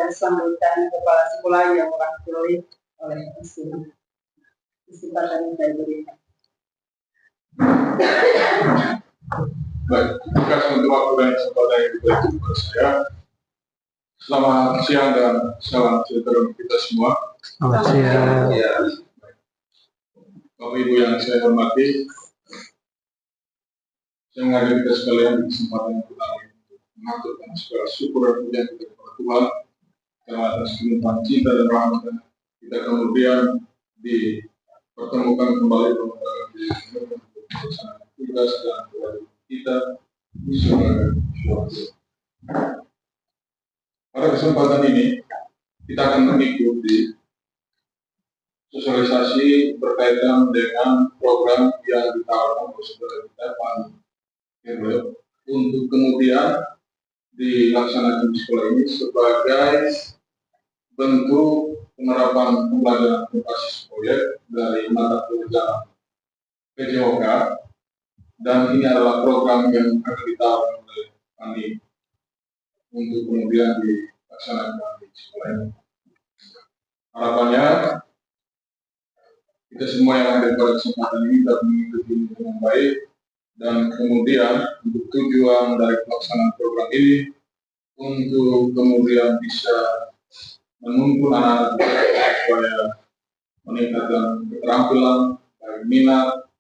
akan disampaikan kepala sekolah yang mewakili oleh kesempatan yang diberikan. Baik, terima kasih untuk waktu dan kesempatan yang diberikan kepada saya. Selamat siang dan salam sejahtera untuk kita semua. Selamat siang. Bapak Ibu yang saya hormati, saya mengajak kita sekalian di kesempatan yang pertama ini untuk mengaturkan segala syukur dan pujian kita kepada Tuhan karena atas kelimpahan cinta dan rahmat kita kemudian dipertemukan kembali dalam tugas dan kewajiban kita di surga. Pada kesempatan ini kita akan mengikuti sosialisasi berkaitan dengan program yang ditawarkan oleh saudara kita Pak Herwe untuk kemudian dilaksanakan di sekolah ini sebagai bentuk penerapan pembelajaran berbasis proyek dari mata pelajaran PJOK, dan ini adalah program yang akan ditawarkan oleh kami untuk kemudian dilaksanakan di sekolah ini. Harapannya kita semua yang ada pada kesempatan ini dapat mengikuti dengan baik, dan kemudian untuk tujuan dari pelaksanaan program ini untuk kemudian bisa menuntun anak-anak kita supaya meningkatkan keterampilan, baik minat,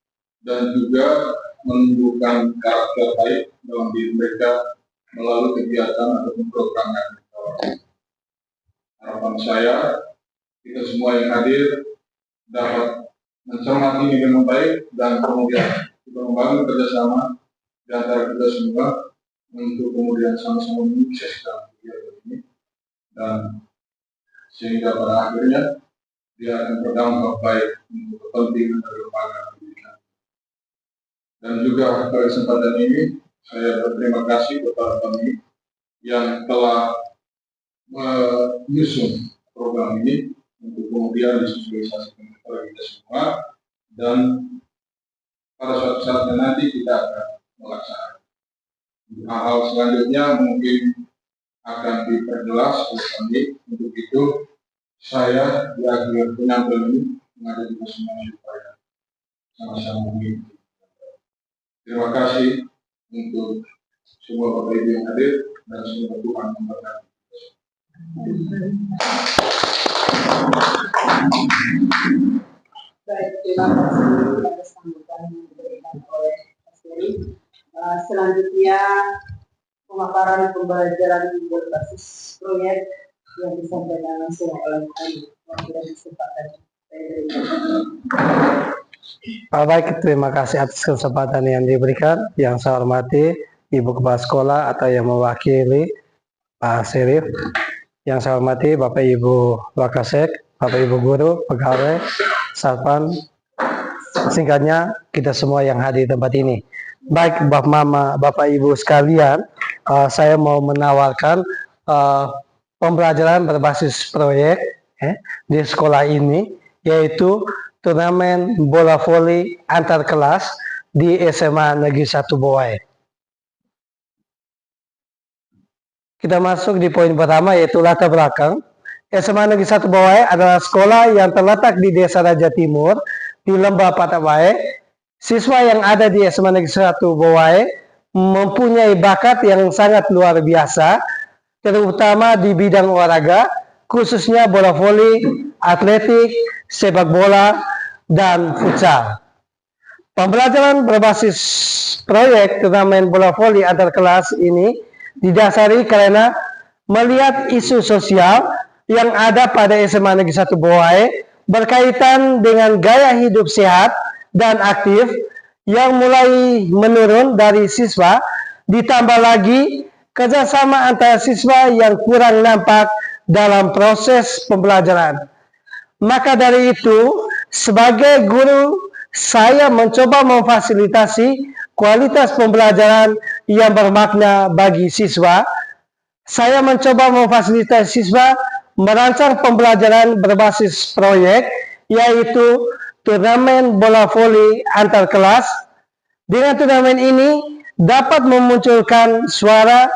dan juga menumbuhkan karakter baik dalam diri mereka melalui kegiatan atau program yang ditawarkan. Harapan saya kita semua yang hadir dapat mencermati ini dengan baik dan kemudian kita membangun kerjasama di antara kita semua untuk kemudian sama-sama menyukseskan kegiatan ini, dan sehingga pada akhirnya dia akan berdampak baik untuk kepentingan dari lembaga pendidikan. Dan juga pada kesempatan ini saya berterima kasih kepada kami yang telah menyusun program ini untuk kemudian disosialisasikan kepada kita semua, dan pada suatu saatnya nanti kita akan melaksanakan. Hal-hal selanjutnya mungkin akan diperjelas oleh kami. Untuk itu saya di akhir penyampaian ini mengajak kita semua supaya sama-sama mengikuti. Terima kasih untuk semua Bapak Ibu yang hadir, dan semoga Tuhan memberkati. Baik, terima kasih atas sambutan yang diberikan oleh Mas Ferry. Selanjutnya pemaparan pembelajaran berbasis proyek yang disampaikan langsung oleh kesempatan. Baik, terima kasih atas kesempatan yang diberikan. Yang saya hormati Ibu Kepala Sekolah atau yang mewakili Pak Syarif. Yang saya hormati Bapak Ibu Wakasek, Bapak Ibu Guru, pegawai, satpam, singkatnya kita semua yang hadir di tempat ini. Baik Bapak Mama, Bapak Ibu sekalian, saya mau menawarkan pembelajaran berbasis proyek di sekolah ini, yaitu turnamen bola voli antar kelas di SMA Negeri 1 Bowai. Kita masuk di poin pertama, yaitu latar belakang. SMA Negeri 1 Bowai adalah sekolah yang terletak di Desa Raja Timur di Lembah Patawae. Siswa yang ada di SMA Negeri 1 Bowai mempunyai bakat yang sangat luar biasa, terutama di bidang olahraga, khususnya bola voli, atletik, sepak bola, dan futsal. Pembelajaran berbasis proyek turnamen bola voli antar kelas ini didasari karena melihat isu sosial yang ada pada SMA Negeri 1 Bowai berkaitan dengan gaya hidup sehat dan aktif yang mulai menurun dari siswa, ditambah lagi kerjasama antara siswa yang kurang nampak dalam proses pembelajaran. Maka dari itu, sebagai guru, saya mencoba memfasilitasi kualitas pembelajaran yang bermakna bagi siswa. Saya mencoba memfasilitasi siswa merancang pembelajaran berbasis proyek, yaitu turnamen bola voli antar kelas. Dengan turnamen ini dapat memunculkan suara,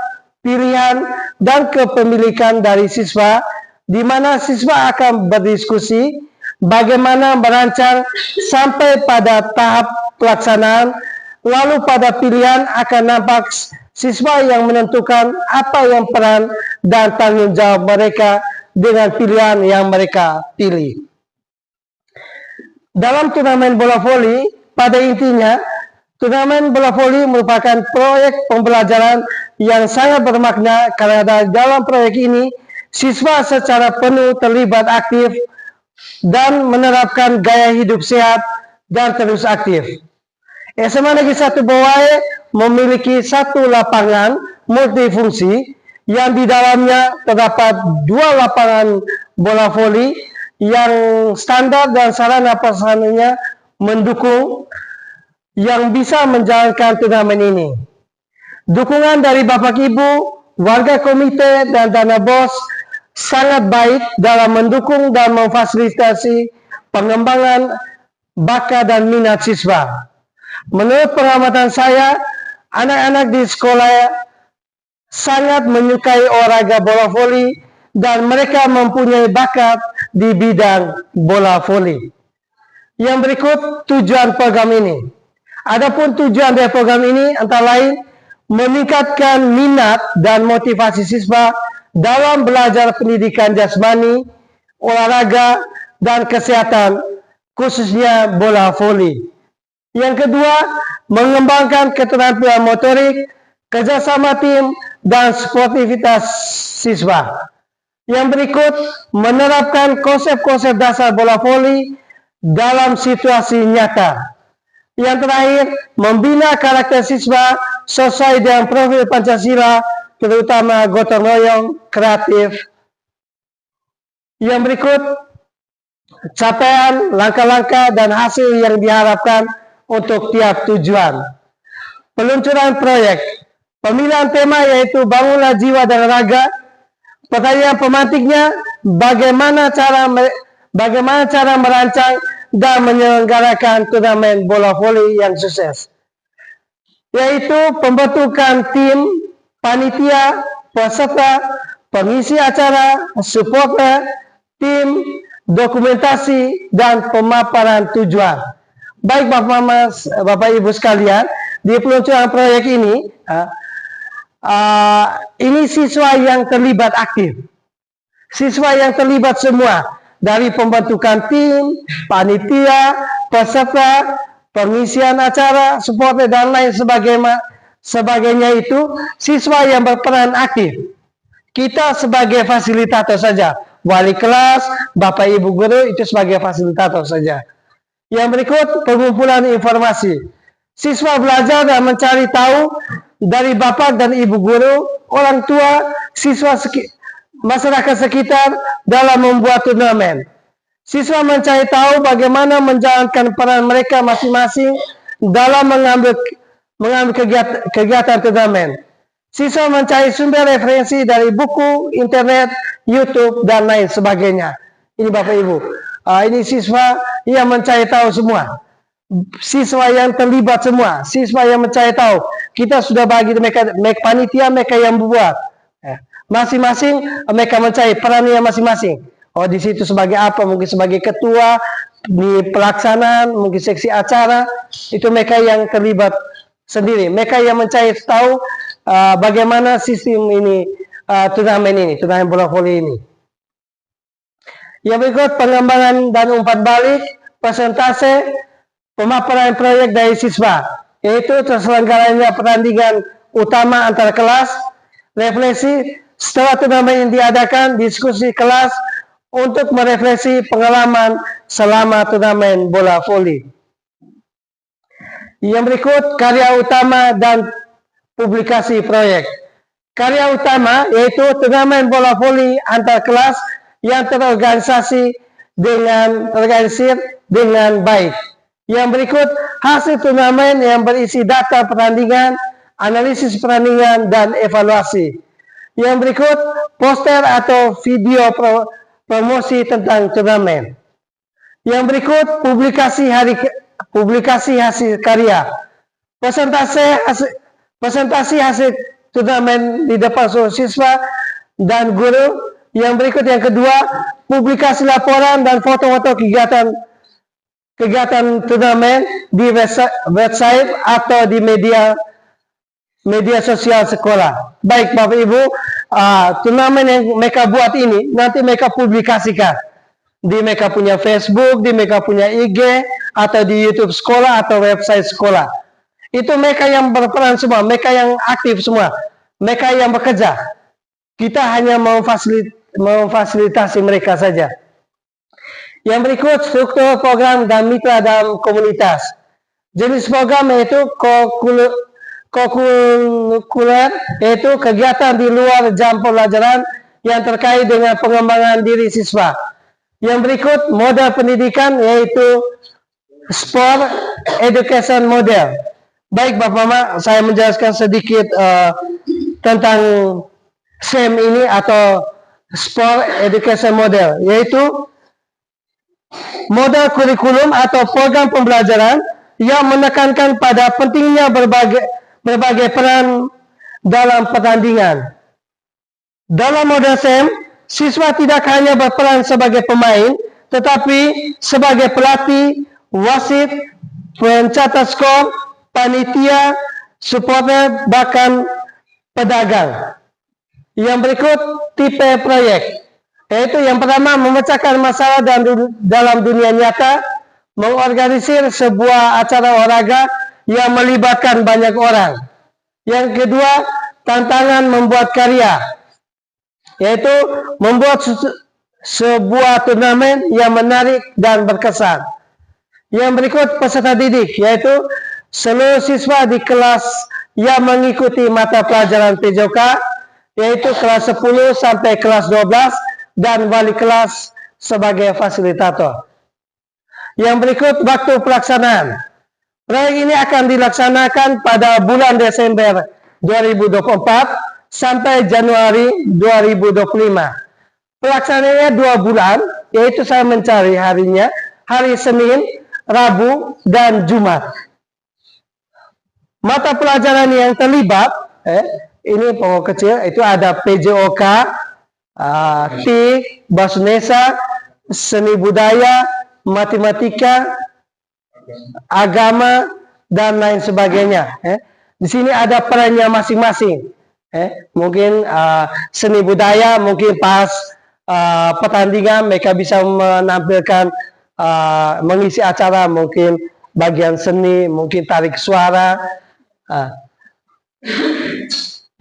pilihan, dan kepemilikan dari siswa, di mana siswa akan berdiskusi bagaimana merancang sampai pada tahap pelaksanaan, lalu pada pilihan akan nampak siswa yang menentukan apa yang peran dan tanggung jawab mereka dengan pilihan yang mereka pilih. Dalam turnamen bola voli, pada intinya, turnamen bola voli merupakan proyek pembelajaran yang sangat bermakna karena dalam proyek ini, siswa secara penuh terlibat aktif dan menerapkan gaya hidup sehat dan terus aktif. SMA Negeri 1 Bawai memiliki satu lapangan multifungsi yang di dalamnya terdapat 2 lapangan bola voli yang standar dan sarana prasarananya mendukung yang bisa menjalankan turnamen ini. Dukungan dari Bapak Ibu, warga komite, dan dana BOS sangat baik dalam mendukung dan memfasilitasi pengembangan bakat dan minat siswa. Menurut pengamatan saya, anak-anak di sekolah sangat menyukai olahraga bola voli dan mereka mempunyai bakat di bidang bola voli. Yang berikut tujuan program ini. Adapun tujuan dari program ini antara lain meningkatkan minat dan motivasi siswa dalam belajar pendidikan jasmani, olahraga, dan kesehatan, khususnya bola voli. Yang kedua, mengembangkan keterampilan motorik, kerjasama tim, dan sportivitas siswa. Yang berikut, menerapkan konsep-konsep dasar bola voli dalam situasi nyata. Yang terakhir, membina karakter siswa sesuai dengan profil Pancasila, terutama gotong royong, kreatif. Yang berikut, capaian, langkah-langkah, dan hasil yang diharapkan untuk tiap tujuan. Peluncuran proyek, pemilihan tema yaitu bangunlah jiwa dan raga. Pertanyaan pemantiknya, bagaimana cara merancang dan menyelenggarakan turnamen bola voli yang sukses. Yaitu pembentukan tim, panitia, peserta, pengisi acara, supporter, tim, dokumentasi, dan pemaparan tujuan. Baik Bapak Ibu sekalian, di peluncuran proyek ini siswa yang terlibat aktif. Siswa yang terlibat semua, dari pembentukan tim, panitia, peserta, pengisian acara, supporter, dan lain sebagainya itu siswa yang berperan aktif. Kita sebagai fasilitator saja, wali kelas, Bapak Ibu guru itu sebagai fasilitator saja. Yang berikut, pengumpulan informasi. Siswa belajar dan mencari tahu dari Bapak dan Ibu guru, orang tua, siswa, masyarakat sekitar dalam membuat turnamen. Siswa mencari tahu bagaimana menjalankan peran mereka masing-masing dalam mengambil kegiatan turnamen. Siswa mencari sumber referensi dari buku, internet, YouTube, dan lain sebagainya. Ini Bapak Ibu. Ini siswa yang mencari tahu semua. Siswa yang terlibat semua. Siswa yang mencari tahu. Kita sudah bagi mereka panitia, mereka yang membuat. Masing-masing mereka mencari perannya masing-masing. Oh, di situ sebagai apa? Mungkin sebagai ketua, di pelaksanaan, mungkin seksi acara. Itu mereka yang terlibat sendiri. Mereka yang mencari tahu bagaimana sistem ini, turnamen bola voli ini. Yang berikut, pengembangan dan umpan balik, persentase, pemaparan proyek dari siswa, yaitu terselenggaranya pertandingan utama antar kelas, refleksi setelah turnamen yang diadakan, diskusi kelas untuk merefleksi pengalaman selama turnamen bola voli. Yang berikut, karya utama dan publikasi proyek. Karya utama yaitu turnamen bola voli antar kelas yang terorganisir dengan baik. Yang berikut, hasil turnamen yang berisi data pertandingan, analisis pertandingan, dan evaluasi. Yang berikut, poster atau video promosi tentang turnamen. Yang berikut, publikasi hasil karya. Presentasi hasil turnamen di depan seluruh siswa dan guru. Yang berikut yang kedua, publikasi laporan dan foto-foto kegiatan turnamen di website atau di media sosial sekolah. Baik Bapak Ibu, turnamen yang mereka buat ini nanti mereka publikasikan di mereka punya Facebook, di mereka punya IG, atau di YouTube sekolah atau website sekolah. Itu mereka yang berperan semua, mereka yang aktif semua, mereka yang bekerja. Kita hanya memfasilitasi mereka saja. Yang berikut, struktur program dan mitra dalam komunitas. Jenis program yaitu kokurikuler, yaitu kegiatan di luar jam pelajaran yang terkait dengan pengembangan diri siswa. Yang berikut, model pendidikan yaitu sport education model. Baik Bapak Mama, saya menjelaskan sedikit tentang SEM ini atau sport education model, yaitu model kurikulum atau program pembelajaran yang menekankan pada pentingnya berbagai peran dalam pertandingan. Dalam model SEM, siswa tidak hanya berperan sebagai pemain, tetapi sebagai pelatih, wasit, pencatat skor, panitia, supporter, bahkan pedagang. Yang berikut tipe proyek, yaitu yang pertama memecahkan masalah dalam dunia nyata, mengorganisir sebuah acara olahraga yang melibatkan banyak orang. Yang kedua, tantangan membuat karya, yaitu membuat sebuah turnamen yang menarik dan berkesan. Yang berikut peserta didik, yaitu seluruh siswa di kelas yang mengikuti mata pelajaran PJOK, yaitu kelas 10 sampai kelas 12, dan wali kelas sebagai fasilitator. Yang berikut waktu pelaksanaan. Proyek ini akan dilaksanakan pada bulan Desember 2024 sampai Januari 2025. Pelaksanaannya 2 bulan, yaitu saya mencari harinya, hari Senin, Rabu, dan Jumat. Mata pelajaran yang terlibat, ini pokok kecil, itu ada PJOK, TIK, Bahasa Indonesia, Seni Budaya, Matematika, Agama, dan lain sebagainya. Di sini ada perannya masing-masing. Mungkin seni budaya, mungkin pas pertandingan mereka bisa menampilkan, mengisi acara, mungkin bagian seni, mungkin tarik suara.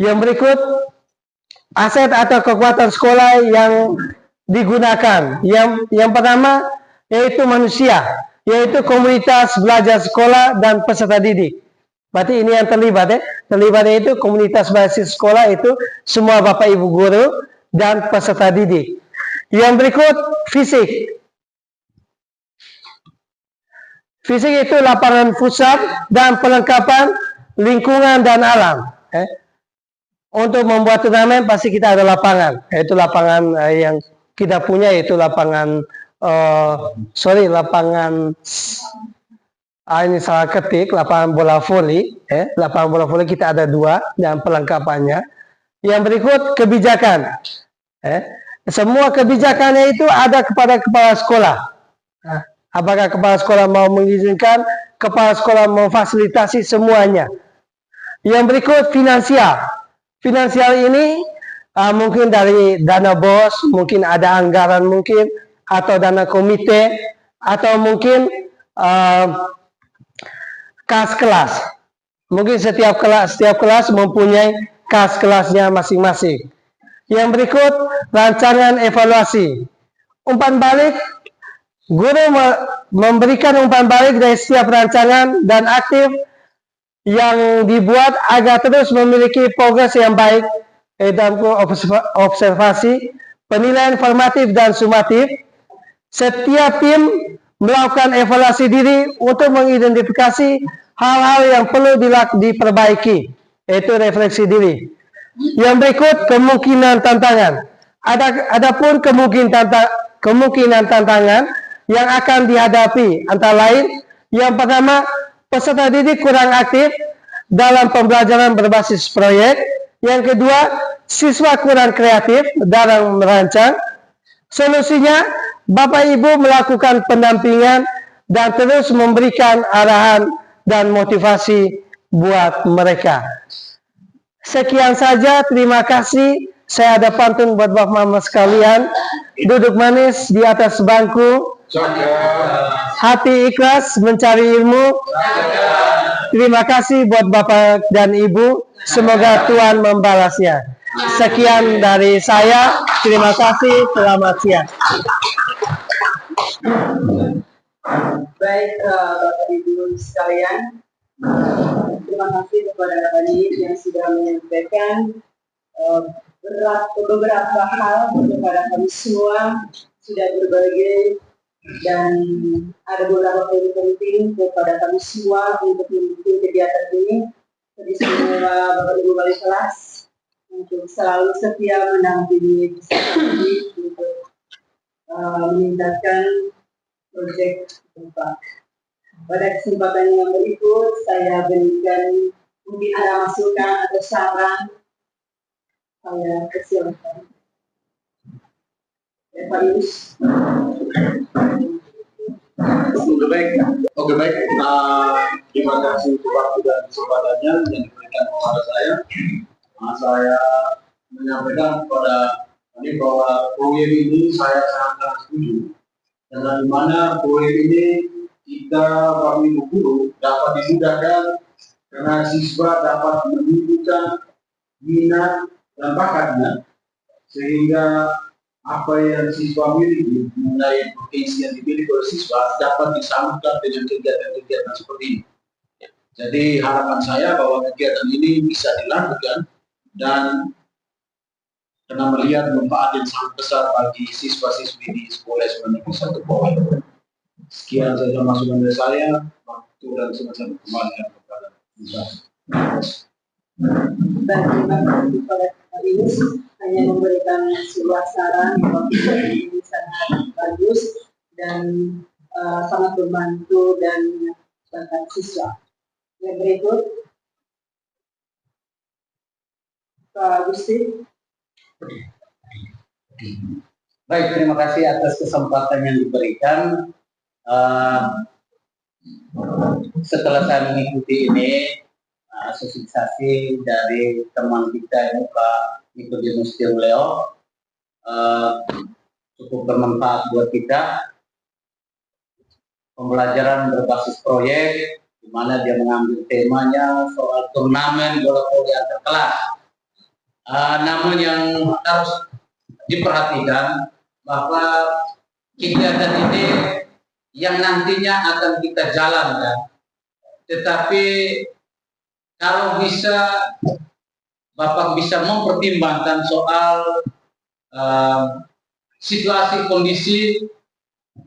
Yang berikut, aset atau kekuatan sekolah yang digunakan. Yang pertama yaitu manusia, yaitu komunitas belajar sekolah dan peserta didik. Berarti ini yang terlibat, terlibatnya itu komunitas belajar sekolah, itu semua Bapak Ibu guru dan peserta didik. Yang berikut, fisik. Fisik itu lapangan futsal dan perlengkapan lingkungan dan alam. Untuk membuat turnamen pasti kita ada lapangan, yaitu lapangan yang kita punya, yaitu lapangan ini salah ketik, lapangan bola voli. Lapangan bola voli kita ada 2 dan perlengkapannya. Yang berikut kebijakan. Semua kebijakannya itu ada kepada kepala sekolah. Apakah kepala sekolah mau mengizinkan, kepala sekolah memfasilitasi semuanya. Yang berikut finansial. Finansial ini mungkin dari dana BOS, mungkin ada anggaran mungkin, atau dana komite, atau mungkin kas kelas. Mungkin setiap kelas mempunyai kas kelasnya masing-masing. Yang berikut rancangan evaluasi. Umpan balik, guru memberikan umpan balik dari setiap rancangan dan aktif yang dibuat agar terus memiliki progres yang baik dalam observasi, penilaian formatif dan sumatif. Setiap tim melakukan evaluasi diri untuk mengidentifikasi hal-hal yang perlu diperbaiki, yaitu refleksi diri. Yang berikut kemungkinan tantangan. Adapun kemungkinan tantangan yang akan dihadapi antara lain, yang pertama, peserta didik kurang aktif dalam pembelajaran berbasis proyek. Yang kedua, siswa kurang kreatif dalam merancang. Solusinya, Bapak Ibu melakukan pendampingan dan terus memberikan arahan dan motivasi buat mereka. Sekian saja, terima kasih. Saya ada pantun buat Bapak Mama sekalian. Duduk manis di atas bangku, hati ikhlas mencari ilmu. Terima kasih buat Bapak dan Ibu. Semoga Tuhan membalasnya. Sekian dari saya. Terima kasih. Selamat siang. Baik, Bapak Ibu sekalian, terima kasih kepada Bapak Nid yang sudah menyampaikan beberapa hal kepada kami semua, sudah berbagi dan ada beberapa poin penting kepada kami semua untuk mendukung kegiatan ini. Jadi semua Bapak Ibu wali kelas untuk selalu setia mendampingi peserta didik untuk meningkatkan proyek tempat. Pada kesempatan yang berikut, saya berikan mungkin ada masukan atau saran. Saya persilakan. Pak Yus. Oke baik. Terima kasih untuk waktu dan kesempatannya yang diberikan kepada saya. Saya menyampaikan kepada kami bahwa proyek ini saya sangat setuju. Dengan mana proyek ini kita kami guru dapat dimudahkan karena siswa dapat menunjukkan minat dan bakatnya, sehingga apa yang siswa miliki mengenai potensi yang dimiliki oleh siswa dapat disambungkan dengan kegiatan-kegiatan seperti ini. Jadi harapan saya bahwa kegiatan ini bisa dilanjutkan dan karena melihat manfaat yang sangat besar bagi siswa-siswi di sekolah Negeri 1 Bawai. Sekian saja masukan dari saya. Waktu dan semacam kembalikan kepada Dan terima kasih kepada Pak Yus hanya memberikan sebuah saran bahwa ini sangat bagus dan sangat membantu dan meningkatkan siswa. Yang berikut, Pak Gusti. Baik, terima kasih atas kesempatan yang diberikan. Setelah saya mengikuti ini, sosialisasi dari teman kita ini Pak Nikodemus Leo, cukup bermanfaat buat kita. Pembelajaran berbasis proyek, di mana dia mengambil temanya soal turnamen bola voli antar kelas. Namun yang harus diperhatikan bahwa kegiatan ini yang nantinya akan kita jalankan, tetapi kalau bisa Bapak bisa mempertimbangkan soal situasi kondisi,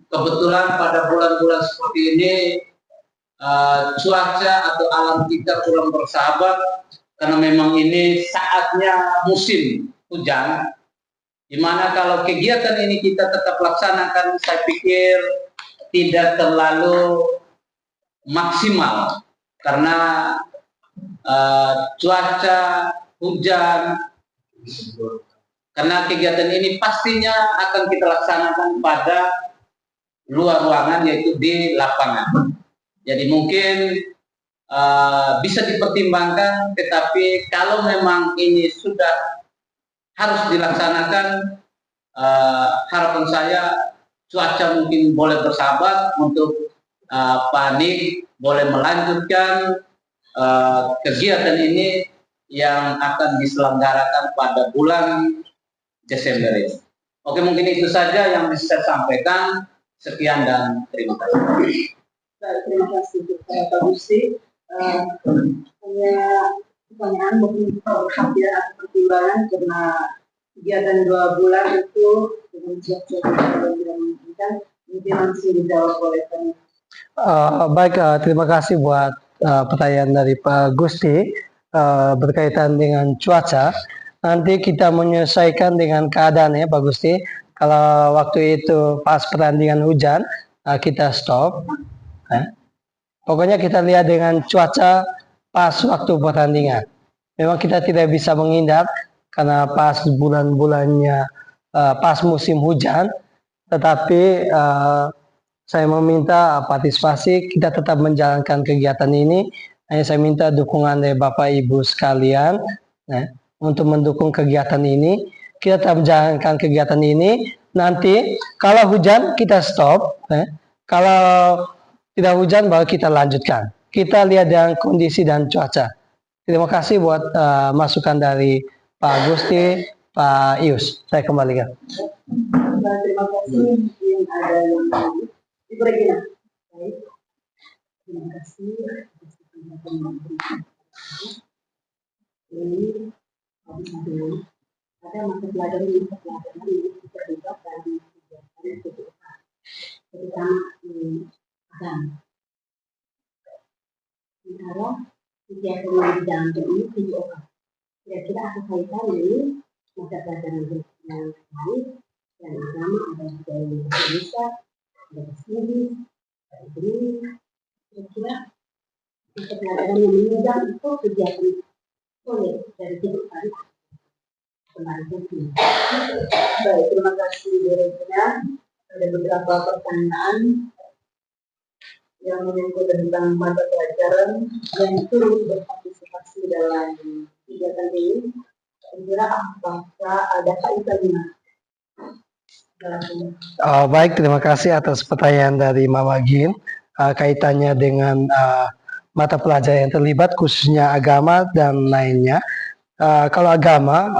kebetulan pada bulan-bulan seperti ini cuaca atau alam kita kurang bersahabat, karena memang ini saatnya musim hujan, dimana kalau kegiatan ini kita tetap laksanakan, saya pikir tidak terlalu maksimal karena cuaca hujan. Karena kegiatan ini pastinya akan kita laksanakan pada luar ruangan, yaitu di lapangan. Jadi mungkin bisa dipertimbangkan, tetapi kalau memang ini sudah harus dilaksanakan, harapan saya cuaca mungkin boleh bersahabat untuk Pak Nik boleh melanjutkan kegiatan ini yang akan diselenggarakan pada bulan Desember ini. Oke, mungkin itu saja yang bisa saya sampaikan. Sekian dan terima kasih. Terima kasih Pak Gusti. Hanya pertanyaan mungkin perhatian atau pertimbangan karena kegiatan 2 bulan itu dengan siap-siap yang tidak memungkinkan, mungkin langsung dijawab oleh kami. Baik, terima kasih buat pertanyaan dari Pak Gusti berkaitan dengan cuaca. Nanti kita menyesuaikan dengan keadaan ya Pak Gusti. Kalau waktu itu pas pertandingan hujan, kita stop. Pokoknya kita lihat dengan cuaca pas waktu pertandingan. Memang kita tidak bisa menghindar karena pas bulan-bulannya pas musim hujan, tetapi saya meminta partisipasi kita tetap menjalankan kegiatan ini. Hanya saya minta dukungan dari Bapak Ibu sekalian untuk mendukung kegiatan ini. Kita tetap menjalankan kegiatan ini. Nanti kalau hujan kita stop, kalau tidak hujan baru kita lanjutkan. Kita lihat dengan kondisi dan cuaca. Terima kasih buat masukan dari Pak Agusti, Pak Ius. Saya kembalikan. Terima kasih. Mungkin ada yang lain. Ibu Regina. Baik. Terima kasih. Ini ada mata pelajaran yang terlibat dalam kegiatan kehidupan, terutama agama. Sementara kegiatan yang di dalam ini tujuh orang. Kira-kira apa kaitan dengan mata pelajaran yang lain dan agama ada juga yang Indonesia, ada sendiri, ada ini. Kira-kira mata pelajaran yang menunjang itu kegiatan solid dari kehidupan. Baik, terima kasih Bu Regina. Ada beberapa pertanyaan yang menyangkut tentang mata pelajaran yang turut berpartisipasi dalam kegiatan ini. Kira-kira apakah ada kaitannya? Baik, terima kasih atas pertanyaan dari Mama Gin. Kaitannya dengan mata pelajaran yang terlibat, khususnya agama dan lainnya. Kalau agama,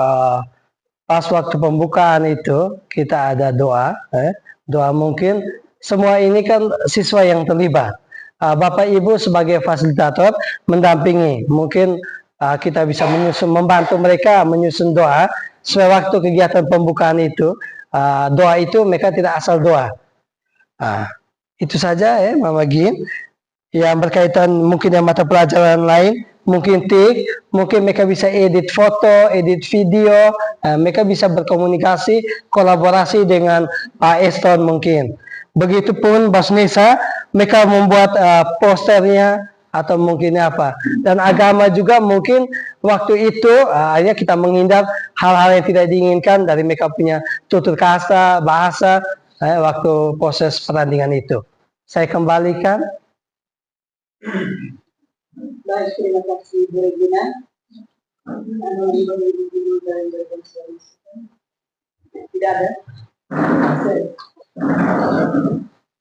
pas waktu pembukaan itu kita ada doa. Doa mungkin semua ini kan siswa yang terlibat. Bapak Ibu sebagai fasilitator mendampingi. Mungkin kita bisa membantu mereka menyusun doa sesuai waktu kegiatan pembukaan itu. Doa itu mereka tidak asal doa. Itu saja ya Mama Gin. Yang berkaitan mungkin yang mata pelajaran lain, mungkin TIK, mungkin mereka bisa edit foto, edit video, mereka bisa berkomunikasi, kolaborasi dengan Pak Eston mungkin. Begitupun Basnesa, mereka membuat posternya atau mungkin apa. Dan agama juga mungkin waktu itu akhirnya kita menghindar hal-hal yang tidak diinginkan dari mereka punya tutur kata, bahasa waktu proses pertandingan itu. Saya kembalikan. Baik, terima kasih Bu Regina. Tidak ada.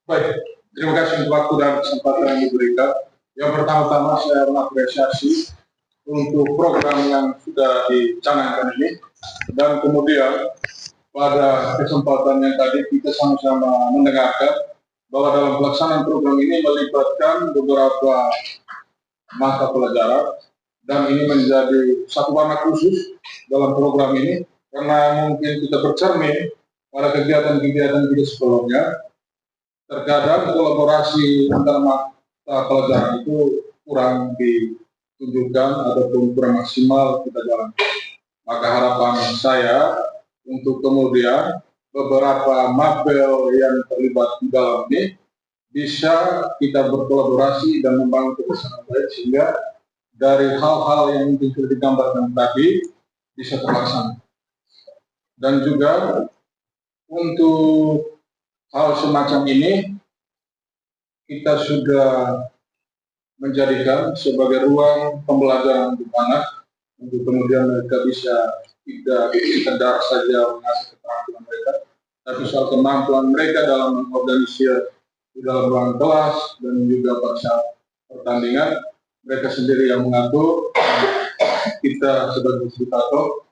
Baik, terima kasih untuk waktu dan kesempatan yang diberikan. Yang pertama-tama saya mengapresiasi untuk program yang sudah dicanangkan ini, dan kemudian pada kesempatan yang tadi kita sama-sama mendengarkan bahwa dalam pelaksanaan program ini melibatkan beberapa mata pelajaran, dan ini menjadi satu warna khusus dalam program ini karena mungkin kita bercermin pada kegiatan-kegiatan kita sebelumnya. Terkadang kolaborasi antara mata pelajaran itu kurang ditunjukkan ataupun kurang maksimal kita jalankan. Maka harapan saya untuk kemudian beberapa mapel yang terlibat di dalam ini bisa kita berkolaborasi dan membangun kebersamaan baik sehingga dari hal-hal yang mungkin sudah digambarkan tadi bisa terlaksana. Dan juga untuk hal semacam ini kita sudah menjadikan sebagai ruang pembelajaran untuk anak, untuk kemudian mereka bisa tidak sekedar saja mengasah keterampilan mereka, tapi soal kemampuan mereka dalam mengorganisir di dalam ruang kelas dan juga pada saat pertandingan mereka sendiri yang mengatur, kita sebagai fasilitator.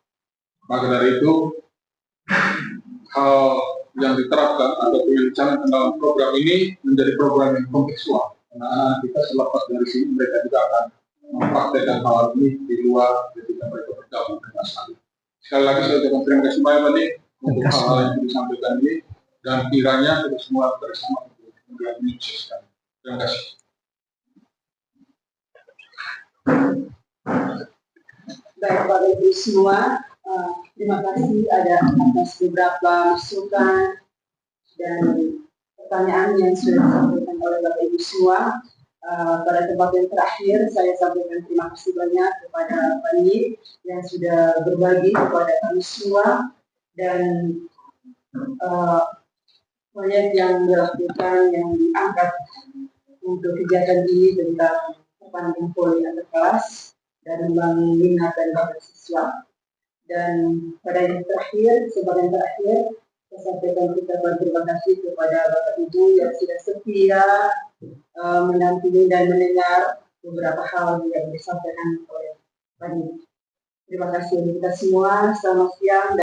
Maka dari itu hal yang diterapkan atau yang dicanangkan dalam program ini menjadi program yang kontekstual. Karena anak kita selepas dari sini mereka juga akan mempraktekkan hal ini di luar ketika mereka bergabung dengan asal. Sekali lagi saya ucapkan terima kasih banyak untuk hal-hal yang disampaikan ini, dan kiranya kita semua bersama untuk menyukseskan. Terima kasih. Baik Bapak Ibu semua, terima kasih atas beberapa masukan dan pertanyaan yang sudah disampaikan oleh Bapak Ibu semua. pada tempat yang terakhir saya sampaikan terima kasih banyak kepada Pani yang sudah berbagi kepada kami semua dan proyek yang dilakukan yang diangkat untuk kegiatan ini tentang perpanjangan poli antar kelas dan membangun minat dan bakat siswa. Dan pada yang terakhir, sebagian terakhir, saya sampaikan ucapan terima kasih kepada Bapak Ibu yang sudah setia menampingi dan mendengar beberapa hal yang disampaikan oleh Pani. Terima kasih untuk kita semua. Selamat siang.